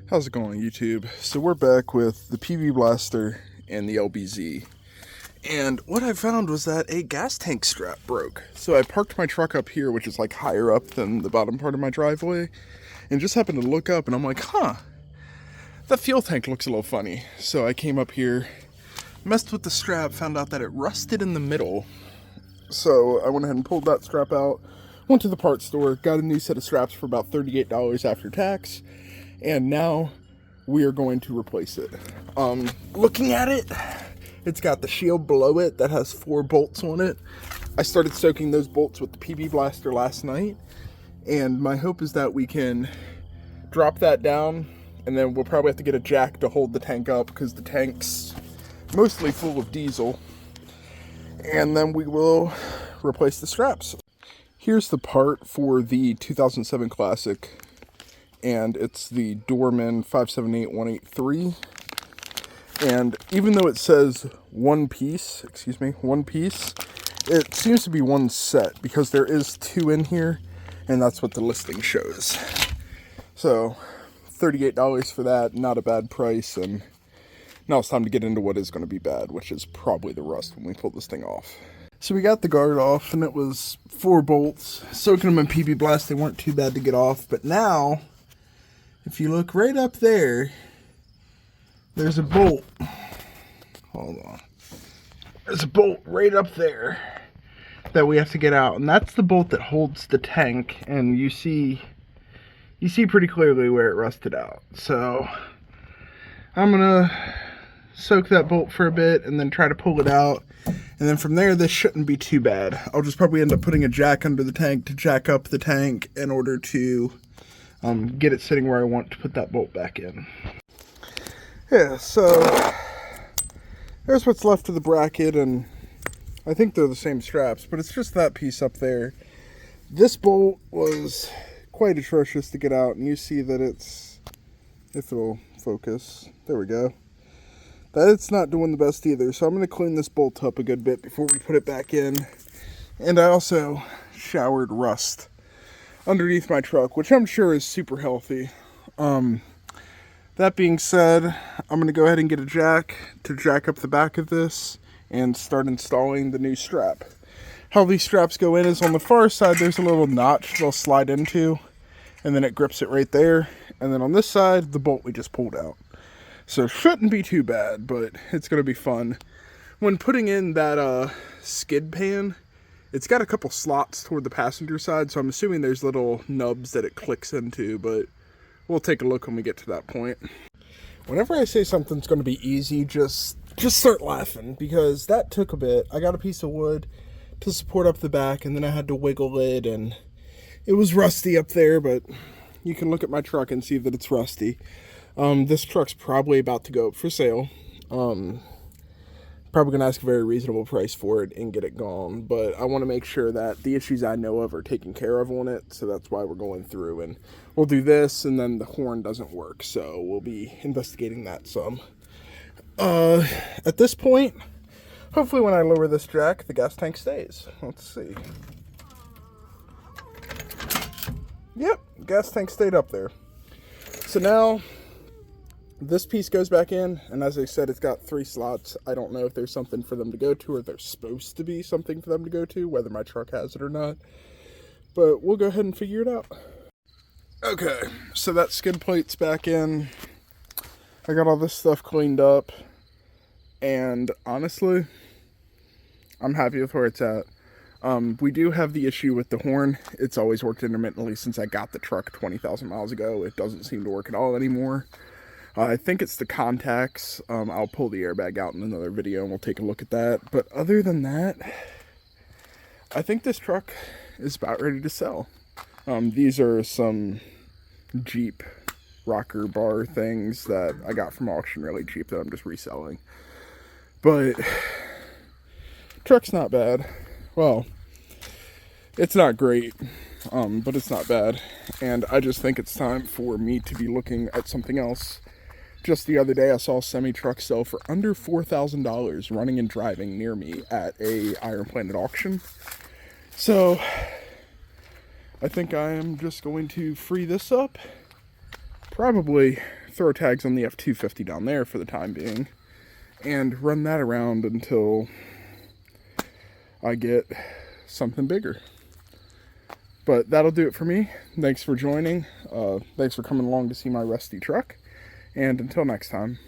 How's it going, YouTube? So we're back with the PB Blaster and the LBZ. And what I found was that a gas tank strap broke. So I parked my truck up here, which is like higher up than the bottom part of my driveway, and just happened to look up and I'm like, that fuel tank looks a little funny. So I came up here, messed with the strap, found out that it rusted in the middle. So I went ahead and pulled that strap out, went to the parts store, got a new set of straps for about $38 after tax. And now we are going to replace it. Looking at it, it's got the shield below it that has 4 bolts on it. I started soaking those bolts with the PB Blaster last night, and my hope is that we can drop that down, and then we'll probably have to get a jack to hold the tank up because the tank's mostly full of diesel. And then we will replace the straps. Here's the part for the 2007 Classic. And it's the Dorman 578183. And even though it says one piece, it seems to be one set because there is 2 in here, and that's what the listing shows. So $38 for that, not a bad price. And now it's time to get into what is going to be bad, which is probably the rust when we pull this thing off. So we got the guard off, and it was 4 bolts. Soaking them in PB Blast, they weren't too bad to get off, but now if you look right up there, there's a bolt. Hold on. There's a bolt right up there that we have to get out. And that's the bolt that holds the tank. And you see pretty clearly where it rusted out. So I'm going to soak that bolt for a bit and then try to pull it out. And then from there, this shouldn't be too bad. I'll just probably end up putting a jack under the tank to jack up the tank in order to get it sitting where I want to put that bolt back in. Yeah, so there's what's left of the bracket, and I think they're the same straps, but it's just that piece up there. This bolt was quite atrocious to get out, and you see that it's, if it'll focus, there we go, that it's not doing the best either. So I'm going to clean this bolt up a good bit before we put it back in. And I also showered rust underneath my truck, which I'm sure is super healthy. That being said, I'm going to go ahead and get a jack to jack up the back of this and start installing the new strap. How these straps go in is on the far side there's a little notch they'll slide into, and then it grips it right there. And then on this side, the bolt we just pulled out. So shouldn't be too bad, but it's going to be fun. When putting in that skid pan, it's got a couple slots toward the passenger side, so I'm assuming there's little nubs that it clicks into, but we'll take a look when we get to that point. Whenever I say something's going to be easy, just start laughing, because that took a bit. I got a piece of wood to support up the back, and then I had to wiggle it, and it was rusty up there, but you can look at my truck and see that it's rusty. This truck's probably about to go up for sale. Probably going to ask a very reasonable price for it and get it gone, but I want to make sure that the issues I know of are taken care of on it, so that's why we're going through, and we'll do this, and then the horn doesn't work, so we'll be investigating that some. At this point, hopefully when I lower this jack, the gas tank stays. Let's see. Yep, gas tank stayed up there. So now this piece goes back in, and as I said, it's got 3 slots. I don't know if there's something for them to go to, or there's supposed to be something for them to go to, whether my truck has it or not. But we'll go ahead and figure it out. Okay, so that skid plate's back in. I got all this stuff cleaned up, and honestly, I'm happy with where it's at. We do have the issue with the horn. It's always worked intermittently since I got the truck 20,000 miles ago. It doesn't seem to work at all anymore. I think it's the contacts. I'll pull the airbag out in another video and we'll take a look at that. But other than that, I think this truck is about ready to sell. These are some Jeep rocker bar things that I got from auction really cheap that I'm just reselling. But truck's not bad. Well, it's not great, but it's not bad. And I just think it's time for me to be looking at something else. Just the other day, I saw a semi-truck sell for under $4,000 running and driving near me at a Iron Planet auction. So I think I am just going to free this up, probably throw tags on the F-250 down there for the time being, and run that around until I get something bigger. But that'll do it for me. Thanks for joining. Thanks for coming along to see my rusty truck. And until next time.